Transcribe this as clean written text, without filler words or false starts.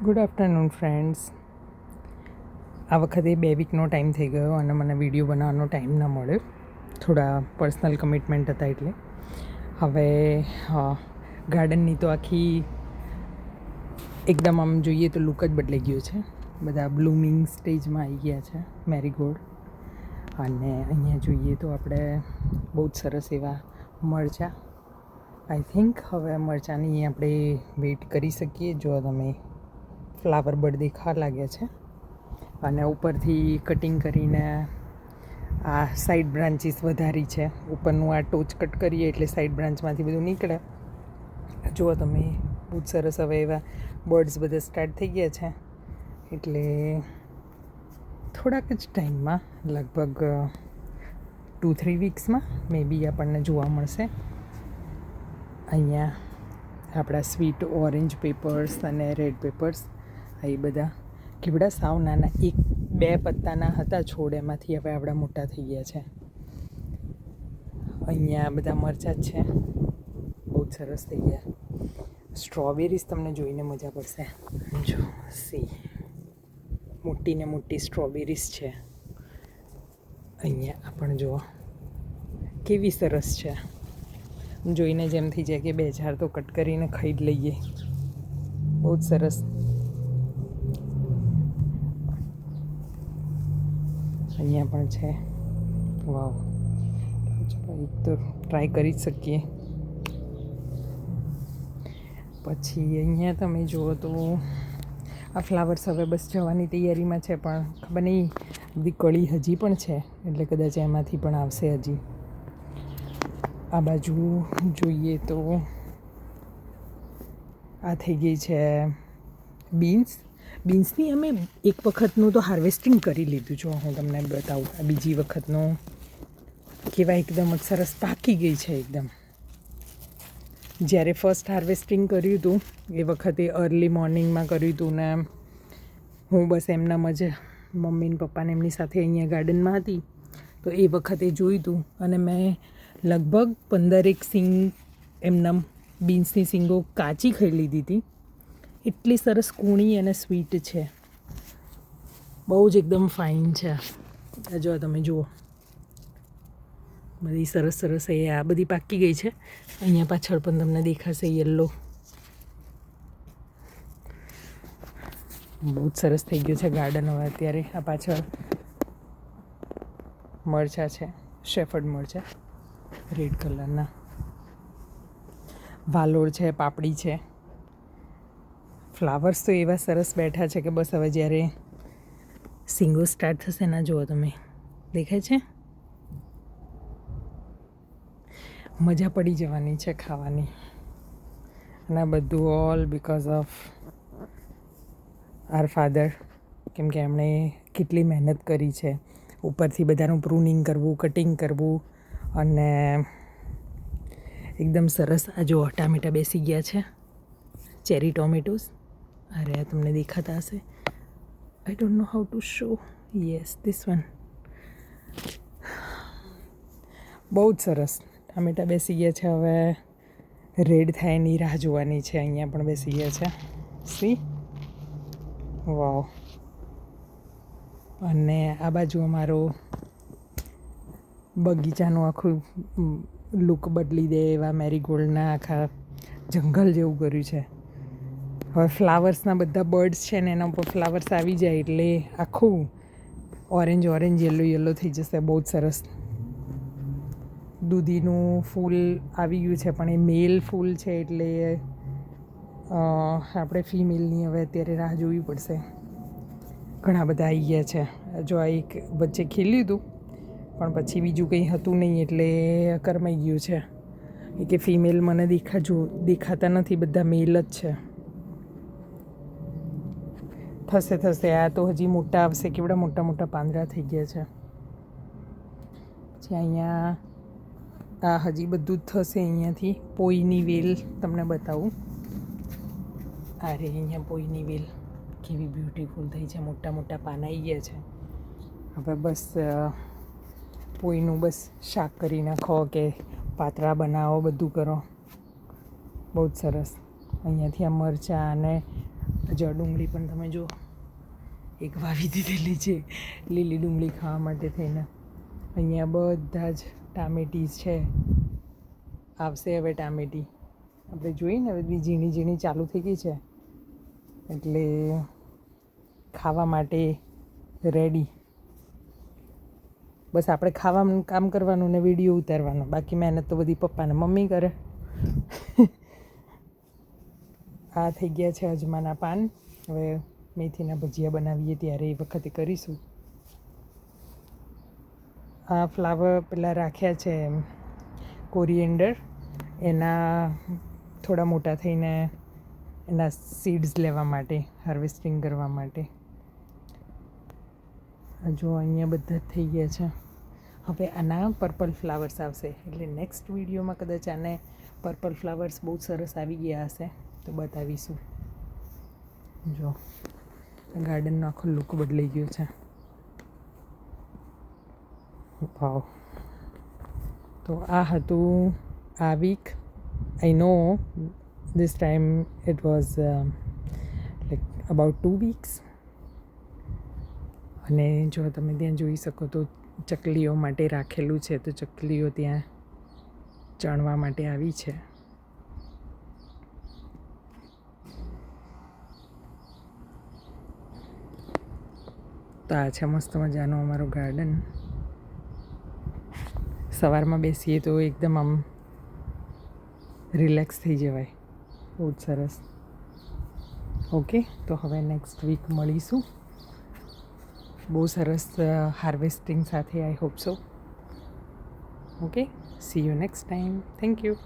Good afternoon friends. આ વખતે 2 વીકનો time થઈ ગયો અને મને વિડીયો બનાવવાનો ટાઈમ ન મળ્યો. થોડા પર્સનલ કમિટમેન્ટ હતા એટલે. હવે ગાર્ડનની તો આખી એકદમ આમ જોઈએ તો લુક જ બદલાઈ ગયો છે. બધા બ્લૂમિંગ સ્ટેજમાં આવી ગયા છે મેરીગોલ્ડ. અને અહીંયા જોઈએ તો આપણે બહુ જ સરસ એવા મરચાં. આઈ થિંક હવે મરચાંની આપણે વેઇટ કરી શકીએ. જો તમે ફ્લાવર બર્ડ દેખાવા લાગ્યા છે અને ઉપરથી કટિંગ કરીને આ સાઈડ બ્રાન્ચીસ વધારી છે. ઉપરનું આ ટોચ કટ કરીએ એટલે સાઈડ બ્રાન્ચમાંથી બધું નીકળે. જુઓ તમે, બહુ જ સરસ હવે એવા બર્ડ્સ બધા સ્ટાર્ટ થઈ ગયા છે. એટલે થોડાક જ ટાઈમમાં, લગભગ 2-3 વીક્સમાં મે બી આપણને જોવા મળશે. અહીંયા આપણા સ્વીટ ઓરેન્જ પેપર્સ અને રેડ પેપર્સ, એ બધા કેવડા સાવ નાના 1-2 પત્તાના હતા છોડ, એમાંથી હવે આવડા મોટા થઈ ગયા છે. અહીંયા બધા મરચાં જ છે, બહુ જ સરસ થઈ ગયા. સ્ટ્રોબેરીઝ તમને જોઈને મજા પડશે. જો મોટી ને મોટી સ્ટ્રોબેરીઝ છે અહીંયા. પણ જુઓ કેવી સરસ છે. જોઈને જેમ થઈ જાય કે 2-4 તો કટ કરીને ખાઈ જ લઈએ. બહુ જ સરસ. અહીંયા પણ છે. વાવ, એક તો ટ્રાય કરી જ શકીએ. પછી અહીંયા તમે જુઓ તો આ ફ્લાવર્સ હવે બસ જવાની તૈયારીમાં છે, પણ ખબર નહીં, બધી કળી હજી પણ છે એટલે કદાચ એમાંથી પણ આવશે હજી. આ બાજુ જોઈએ તો આ થઈ ગઈ છે બીન્સની અમે એક વખતનું તો હાર્વેસ્ટિંગ કરી લીધું. જો હું તમને બતાવું, આ બીજી વખતનું કેવા એકદમ જ સરસ પાકી ગઈ છે એકદમ. જ્યારે ફર્સ્ટ હાર્વેસ્ટિંગ કર્યું હતું એ વખતે અર્લી મોર્નિંગમાં કર્યું હતું ને હું બસ એમનામ જ મમ્મી ને પપ્પાને એમની સાથે અહીંયા ગાર્ડનમાં હતી તો એ વખતે જોયું હતું. અને મેં લગભગ 15 સિંગ એમનામ બીન્સની સિંગો કાચી ખાઈ લીધી હતી. એટલી સરસ કૂણી અને સ્વીટ છે, બહુ જ એકદમ ફાઇન છે. જો તમે જુઓ, બધી સરસ સરસ એ આ બધી પાકી ગઈ છે. અહીંયા પાછળ પણ તમને દેખાશે યલો. બહુ જ સરસ થઈ ગયું છે ગાર્ડન હવે અત્યારે. આ પાછળ મરચાં છે, શેફર્ડ મરચાં રેડ કલરના. વાલોળ છે, પાપડી છે. ફ્લાવર્સ તો એવા સરસ બેઠા છે કે બસ હવે જ્યારે સિંગો સ્ટાર્ટ થશે ને, જુઓ તમે, દેખાય છે, મજા પડી જવાની છે ખાવાની. અને આ બધું all because of R father, કેમ કે એમણે કેટલી મહેનત કરી છે. ઉપરથી બધાનું પ્રૂનિંગ કરવું, કટિંગ કરવું, અને એકદમ સરસ. આ જો ટામેટા બેસી ગયા છે, ચેરી ટોમેટોઝ. અરે તમને દેખાતા હશે, I don't know how to show. Yes, this one. બહુ જ સરસ ટામેટા બેસી ગયા છે. હવે રેડ થાય એની રાહ જોવાની છે. અહીંયા પણ બેસી ગયા છે. સી, વાવ. અને આ બાજુ અમારો બગીચાનું આખું લુક બદલી દે એવા મેરીગોલ્ડના આખા જંગલ જેવું કર્યું છે. હવે ફ્લાવર્સના બધા બર્ડ્સ છે ને એના ઉપર ફ્લાવર્સ આવી જાય એટલે આખું ઓરેન્જ ઓરેન્જ યલો થઈ જશે. બહુ જ સરસ. દૂધીનું ફૂલ આવી ગયું છે, પણ એ મેલ ફૂલ છે એટલે આપણે ફિમેલની હવે અત્યારે રાહ જોવી પડશે. ઘણા બધા આવી ગયા છે. જો આ એક વચ્ચે ખીલ્યું હતું પણ પછી બીજું કંઈ હતું નહીં એટલે કરમાઈ ગયું છે. એ કે ફિમેલ મને દેખાતા નથી, બધા મેલ જ છે. થશે. આ તો હજી મોટા આવશે. કેવડા મોટા મોટા પાંદડા થઈ ગયા છે. પછી અહીંયા આ હજી બધું જ થશે. અહીંયાથી પોઈની વેલ તમને બતાવું. અરે અહીંયા પોઈની વેલ કેવી બ્યુટીફુલ થઈ છે. મોટા મોટા પાના આવી ગયા છે. હવે બસ પોઈનું બસ શાક કરી નાખો કે પાતળા બનાવો, બધું કરો. બહુ જ સરસ. અહીંયાથી આ મરચાં અને જો ડુંગળી પણ તમે જો એક વાવી દીધેલી છે લીલી ડુંગળી ખાવા માટે થઈને. અહીંયા બધા જ ટામેટીસ છે. આવશે હવે ટામેટી. આપણે જોઈએ ને બધી ઝીણી ઝીણી ચાલુ થઈ ગઈ છે એટલે ખાવા માટે રેડી. બસ આપણે ખાવાનું કામ કરવાનું ને વિડીયો ઉતારવાનો, બાકી મહેનત તો બધી પપ્પાને મમ્મી કરે. આ થઈ ગયા છે અજમાના પાન. હવે મેથીના ભજીયા બનાવીએ ત્યારે એ વખતે કરીશું. આ ફ્લાવર પેલા રાખ્યા છે કોરિએન્ડર, એના થોડા મોટા થઈને એના સીડ્સ લેવા માટે, હાર્વેસ્ટિંગ કરવા માટે. જો અહીંયા બધા જ થઈ ગયા છે. હવે આના પર્પલ ફ્લાવર્સ આવશે એટલે નેક્સ્ટ વિડીયોમાં કદાચ આને પર્પલ ફ્લાવર્સ બહુ સરસ આવી ગયા હશે તો બતાવીશું. જો ગાર્ડનનો આખો લુક બદલાઈ ગયો છે. વાવ. તો આ હતું આ week. I know this time it was like about 2 weeks. અને જો તમે ત્યાં જોઈ શકો તો ચકલીઓ માટે રાખેલું છે, તો ચકલીઓ ત્યાં ચણવા માટે આવી છે. તો આ છે મસ્ત મજાનું અમારું ગાર્ડન. સવારમાં બેસીએ તો એકદમ આમ રિલેક્સ થઈ જવાય. બહુ જ સરસ. ઓકે, તો હવે નેક્સ્ટ વીક મળીશું બહુ સરસ હાર્વેસ્ટિંગ સાથે. I hope so. Okay, C you next time. Thank you.